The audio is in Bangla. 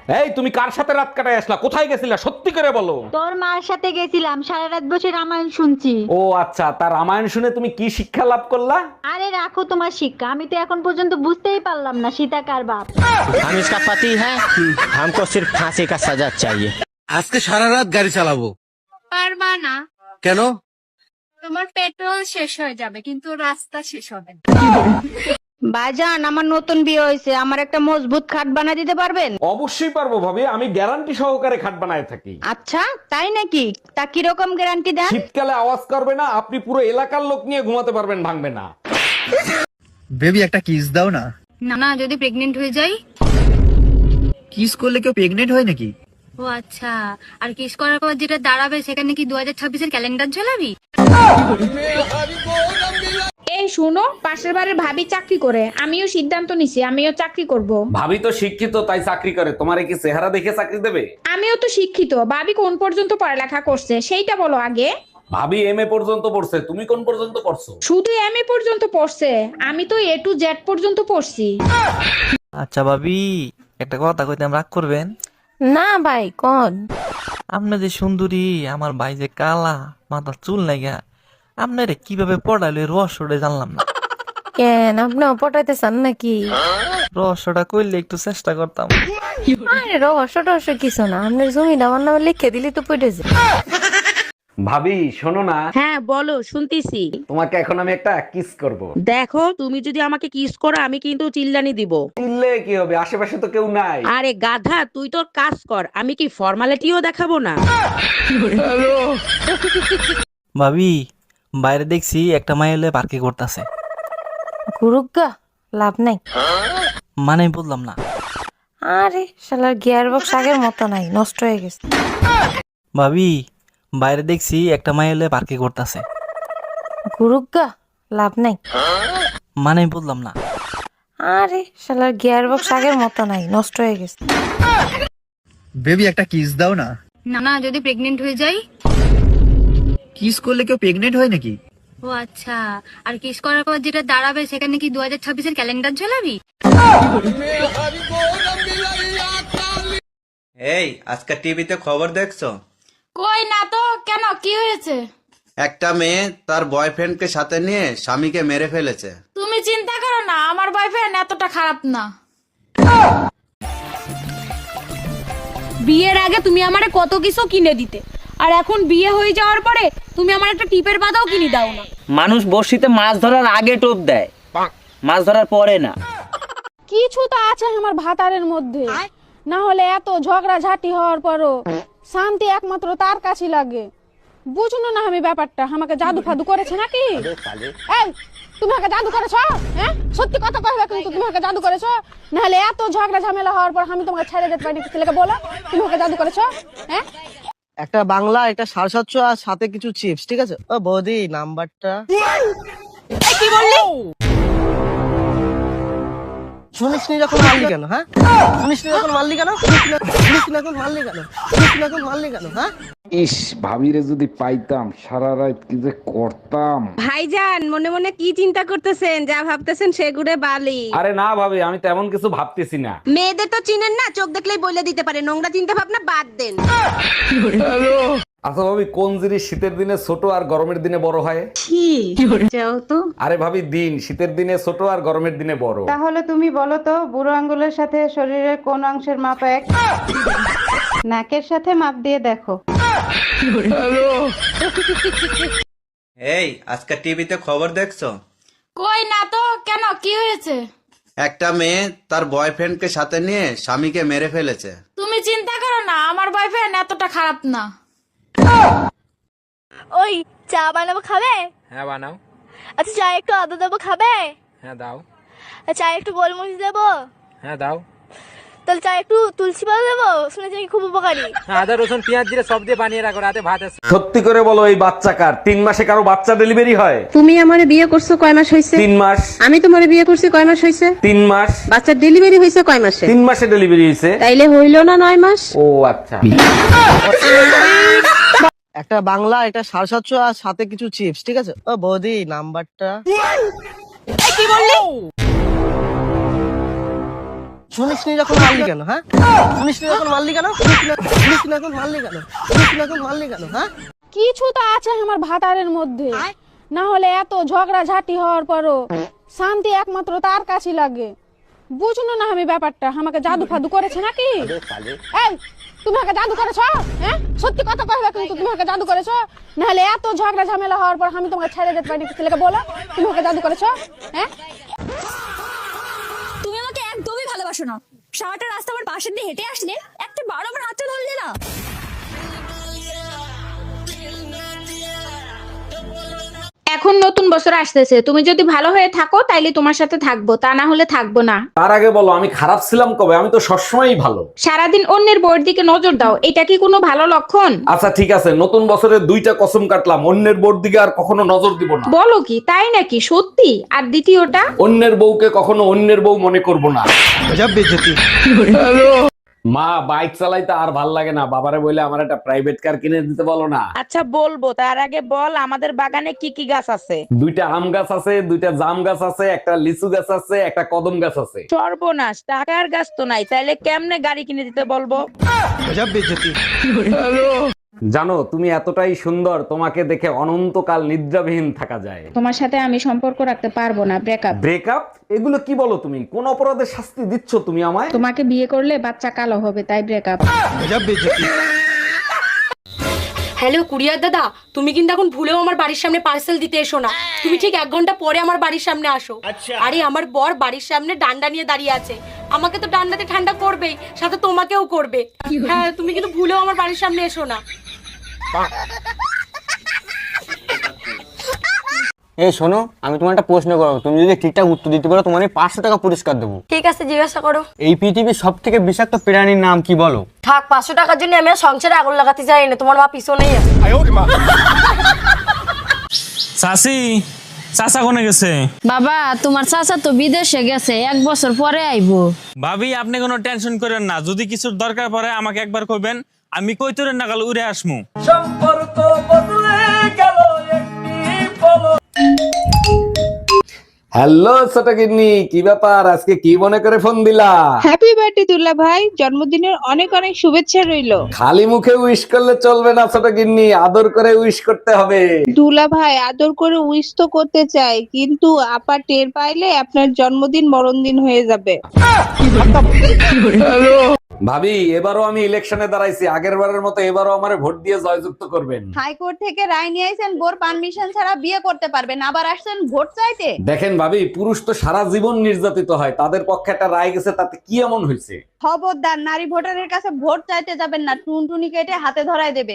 এই তুমি কার সাথে রাত কাটায় আসলা? কোথায় গেছিলা? সত্যি করে বলো। তোর মার সাথে গেছিলাম, সারা রাত বসে রামায়ণ শুনছি। ও আচ্ছা, তার রামায়ণ শুনে তুমি কি শিক্ষা লাভ করলা? আরে রাখো তোমার শিক্ষা, আমি তো এখন পর্যন্ত বুঝতেই পারলাম না সীতা কার বাপ। हम इसका पति है, हमको सिर्फ फांसी का सजा चाहिए। আজকে সারা রাত গাড়ি চালাবো। পারবা না, কেন? তোমার পেট্রোল শেষ হয়ে যাবে কিন্তু রাস্তা শেষ হবে না। বাজান, আমার নতুন বিয়ে হয়েছে, আমার একটা মজবুত খাট বানা দিতে পারবেন? অবশ্যই পারবো ভাবি, আমি গ্যারান্টি সহকারে খাট বানায় থাকি। আচ্ছা তাই নাকি? তা কিরকম গ্যারান্টি দেন? শীতকালে আওয়াজ করবে না, আপনি পুরো এলাকার লোক নিয়ে ঘুমাতে পারবেন, ভাঙবে না। বেবি একটা কিস দাও না। না না, যদি প্রেগনেন্ট হয়ে যাই? কিস করলে কেউ প্রেগনেন্ট হয় নাকি? ও আচ্ছা, আর কিস করার পর যেটা দাঁড়াবে সেখানে কি 2026-এর ক্যালেন্ডার ঝোলাবি? এই শোনো, পাশের বাড়ির ভাবি চাকরি করে, আমিও সিদ্ধান্ত নিছি আমিও চাকরি করব। ভাবি তো শিক্ষিত, তাই চাকরি করে। তোমার কি চেহারা দেখে চাকরি দেবে? আমিও তো শিক্ষিত, ভাবি কোন পর্যন্ত পড়ালেখা করছে সেইটা বলো আগে। ভাবি এমএ পর্যন্ত পড়ছে, তুমি কোন পর্যন্ত পড়ছো? শুধু এমএ পর্যন্ত পড়ছে, আমি তো এ টু জেড পর্যন্ত পড়ছি। আচ্ছা ভাবি, একটা কথা কইতাম, রাগ করবেন? না ভাই, কোন? আপনি যে সুন্দরী, আমার ভাই যে কালা, মাথার চুল নাইগা, আপনারে কিভাবে পড়াইলো এই রহস্যটা জানলাম না। কেন, আপনিও পটাইতে চান নাকি? রহস্যটা কইলে একটু চেষ্টা করতাম। আরে রহস্য টহস্য কিছু না, আপনার জমিটা আমার নামে লিখে দিলি তো পড়ে যায়। ভাবি শোনো না, হ্যাঁ বলো, শুনতেছি। তোমাকে এখন আমি একটা কিস করব। দেখো, তুমি যদি আমাকে কিস করো আমি কিন্তু চিল্লানি দিব। চিল্লে কি হবে, আশেপাশে তো কেউ নাই। আরে গাধা, তুই তোর কাজ কর, আমি কি ফর্মালিটিও দেখাবো না? ভাবি, বাইরে দেখছি একটা মাইলে পার্কে করতেছে। গুরুগা, লাভ নাই। মানে বললাম না। আরে শালার গিয়ার বক্স আগের মতো নাই, নষ্ট হয়ে গেছে। ভাবি, বাইরে দেখছি একটা মাইলে পার্কে করতেছে। গুরুগা, লাভ নাই। মানে বললাম না। আরে শালার গিয়ার বক্স আগের মতো নাই, নষ্ট হয়ে গেছে। বেবি একটা কিস দাও না। না না, যদি প্রেগনেন্ট হয়ে যাই? কিস করলে কেউ প্রেগনেন্ট হয় নাকি? ও আচ্ছা, আর কিস করার পর যেটা দাঁড়াবে সেখানে কি 2026-এর ক্যালেন্ডার ঝোলাবি? এই আজকে টিভিতে খবর দেখছো? কই না তো, কেন কি হয়েছে? একটা মেয়ে তার বয়ফ্রেন্ডকে সাথে নিয়ে স্বামীকে মেরে ফেলেছে। তুমি চিন্তা করো না, আমার বয়ফ্রেন্ড এতটা খারাপ না। বিয়ের আগে তুমি আমারে কত কিছু কিনে দিতে, আর এখন বিয়ে হয়ে যাওয়ার পরে তুমি আমার একটা টিপের পাতাও কিনে দাও না। মানুষ বড়শিতে মাছ ধরার আগে টোপ দেয়, মাছ ধরার পরে না। কিছু তো আছে আমার ভাতারের মধ্যে, না হলে এত ঝগড়া ঝাঁটি হওয়ার পরও শান্তি একমাত্র তার কাছে লাগে। বুঝলো না আমি ব্যাপারটা, আমাকে জাদু ফাদু করেছে নাকি? এই, তুমি আমাকে জাদু করেছো? হ্যাঁ, সত্যি কথা কইবে কিন্তু, তুমি আমাকে জাদু করেছো? না হলে এত ঝগড়া ঝামেলা হওয়ার পর আমি তোমাকে ছেড়ে যেতে পারি? ছেলেকে বলো তুমি আমাকে জাদু করেছো। হ্যাঁ, একটা বাংলা, একটা সাড়ে সাতশো, আর সাথে কিছু চিপস, ঠিক আছে? ও বৌদি, নাম্বারটা। কি বললি? শুনিসনি যখন মারলি কেন? হ্যাঁ, শুনিসনি যখন মারলি কেন? শুনিসনি যখন মারলি কেন? শুনিসনি যখন মারলি কেন? হ্যাঁ, ইস, ভাবিরে যদি পাইতাম, সারা রাত কি যে করতাম। ভাইজান মনে মনে কি চিন্তা করতেছেন? যা ভাবতেছেন সেগুড়ে বালি। আরে না ভাবি, আমি তেমন কিছু ভাবতেছি না। মেয়েদের তো চিনেন না, চোখ দেখলেই বলে দিতে পারে। নোংরা চিন্তা ভাবনা বাদ দেন। আচ্ছা ভাবি, কোন জিনিস শীতের দিনে ছোট আর গরমের দিনে বড় হয়? যাও তো। আরে ভাবি, দিন শীতের দিনে ছোট আর গরমের দিনে বড়। তাহলে তুমি বলো তো, বুড়ো আঙ্গুলের সাথে শরীরের কোন অংশের মাপ এক? নাকের সাথে মাপ দিয়ে দেখো। এই আজকে টিভিতে খবর দেখছো? কই না তো, কেন কি হয়েছে? একটা মেয়ে তার বয়ফ্রেন্ডকে সাথে নিয়ে স্বামীকে মেরে ফেলেছে। তুমি চিন্তা করো না, আমার বয়ফ্রেন্ড এতটা খারাপ না। ওই চা বানাবো, খাবে? হ্যাঁ বানাও। আচ্ছা, চা একটু আদা দেবো, খাবে? হ্যাঁ দাও। চা একটু গোলমরিচ দেবো? হ্যাঁ দাও। তাহলে চা একটু তুলসী পাতা দেবো? শুনেছি নাকি খুব উপকারী। আদা রসুন পেঁয়াজ দিয়ে সব দিয়ে বানিয়ে রাখো, রাতে ভাত আছে। সত্যি করে বলো, এই বাচ্চা কার? 3 মাসে কারো বাচ্চা ডেলিভারি হয়? তুমি আমারে বিয়ে করছো কয় মাস হয়েছে? 3 মাস। আমি তোমারে বিয়ে করছি কয় মাস হয়েছে? 3 মাস। বাচ্চার ডেলিভারি হয়েছে কয় মাসে? 3 মাসে ডেলিভারি হয়েছে। তাইলে হইলো না 9 মাস? ও আচ্ছা। একটা বাংলা, একটা সাড়ে সাতশো, আর সাথে কিছু চিপস, ঠিক আছে? ও বৌদি, নাম্বারটা। কি বললি? শুনিস নি যখন মারলি কেন? হ্যাঁ, শুনিস নি যখন মারলি কেন? শুনিস নি যখন মারলি কেন? শুনিস নি যখন মারলি কেন? হ্যাঁ, কিছু তো আছে আমার ভাতারের মধ্যে, না হলে এত ঝগড়া ঝাঁটি হওয়ার পরও শান্তি একমাত্র তার কাছে লাগে। বুঝুনো না আমি ব্যাপারটা, আমাকে জাদু ফাদু করেছে নাকি? এই তুমি আমাকে জাদু করেছো? হ্যাঁ, সত্যি কথা কইবে কিন্তু তুমি আমাকে জাদু করেছো? না হলে এত ঝগড়া ঝামেলা হওয়ার পর আমি তোমাকে ছেড়ে যেতে পারি নাকি? ছেলেকে বলো তুমি আমাকে জাদু করেছো। হ্যাঁ, তুমি আমাকে একদমই ভালোবাসো না। সারাটা রাস্তা আমার পাশে দিয়ে হেঁটে আসলে একটা বার আমার হাতটা ধরলে না। এখন নতুন বছর আসতেছে, তুমি যদি ভালো হয়ে থাকো তাইলে তোমার সাথে থাকবো, তা না হলে থাকবো না। তার আগে বলো আমি খারাপ ছিলাম কবে? আমি তো সবসময়ই ভালো। সারাদিন অন্যের বউয়ের দিকে নজর দাও, এটা কি কোনো ভালো লক্ষণ? আচ্ছা ঠিক আছে, নতুন বছরে 2টা কসম কাটলাম, অন্যের বউর দিকে আর কখনো নজর দিব না। বলো কি, তাই নাকি? সত্যি? আর দ্বিতীয়টা? অন্যের বউকে কখনো অন্যের বউ মনে করব না। মা, বাইক চালাইতে আর ভাল লাগে না, বাবারে বলে আমার একটা প্রাইভেট কার কিনে দিতে বলো না। আচ্ছা বলবো, তার আগে বল আমাদের বাগানে কি কি গাছ আছে? 2টা আম গাছ আছে, 2টা জাম গাছ আছে, একটা লিচু গাছ আছে, একটা কদম গাছ আছে। সর্বনাশ, টাকার গাছ তো নাই, তাইলে কেমনে গাড়ি কিনে দিতে বলবো? জানো তুমি এতটাই সুন্দর, তোমাকে দেখে অনন্তকাল নিদ্রাবিহীন থাকা যায়। তোমার সাথে আমি সম্পর্ক রাখতে পারবো না, ব্রেকআপ। ব্রেকআপ? এগুলো কি বলো তুমি? কোন অপরাধের শাস্তি দিচ্ছ তুমি আমায়? তোমাকে বিয়ে করলে বাচ্চা কালো হবে, তাই ব্রেকআপ। হ্যালো কুরিয়ার দাদা, তুমি কিন্তু এখন ভুলেও আমার বাড়ির সামনে পার্সেল দিতে এসো না। তুমি ঠিক 1 ঘন্টা পরে আমার বাড়ির সামনে আসো। আরে আমার বর বাড়ির সামনে ডান্ডা নিয়ে দাঁড়িয়ে আছে, আমাকে তো ডান্ডাতে ঠান্ডা করবেই, সাথে তোমাকেও করবে। হ্যাঁ, তুমি কিন্তু ভুলেও আমার বাড়ির সামনে এসো না। এই শোনো, আমি তোমার একটা প্রশ্ন করবো, তুমি যদি ঠিকঠাক উত্তর দিতে পারো তোমার 500 টাকা পুরস্কার দেবো। ঠিক আছে, জিজ্ঞাসা করো। এই পৃথিবীর সব থেকে বিষাক্ত প্রাণীর নাম কি বলো? থাক, 500 টাকার জন্য আমি আর সংসারে আগুন লাগাতে চাই না, তোমার মা পিছনেই আছে। চাচি, চাচা কোনে গেছে? বাবা তোমার চাচা তো বিদেশে গেছে, 1 বছর পরে আইবো। ভাবি আপনি কোনো টেনশন করেন না, যদি কিছুর দরকার পড়ে আমাকে একবার কইবেন, আমি কইতরের নাগাল উড়ে আসমু। হ্যালো ছোট গিন্নি, কি ব্যাপার? আজকে কি মনে করে ফোন দিলা? হ্যাপি বার্থডে দুলা ভাই, জন্মদিনের অনেক অনেক শুভেচ্ছা রইলো। খালি মুখে উইশ করলে চলবে না ছোট গিন্নি, আদর করে উইশ করতে হবে। দুলা ভাই আদর করে উইশ তো করতে চাই, কিন্তু আপা টের পাইলে আপনার জন্মদিন মরণদিন হয়ে যাবে। ভাবি, এবারও আমি ইলেকশনে দাঁড়াইছি, আগের বারের মতো এবারও আমারে ভোট দিয়ে জয়যুক্ত করবেন। হাইকোর্ট থেকে রায় নিয়ে আইছেন বোর পারমিশন ছাড়া বিয়ে করতে পারবেন, আবার আসছেন ভোট চাইতে। দেখেন ভাবি, পুরুষ তো সারা জীবন নির্যাতিত হয়, তাদের পক্ষে একটা রায় গেছে, তাতে কি এমন হয়েছে? খবরদার নারী ভোটারের কাছে ভোট চাইতে যাবেন না, টুনটুনি কেটে হাতে ধরায় দেবে।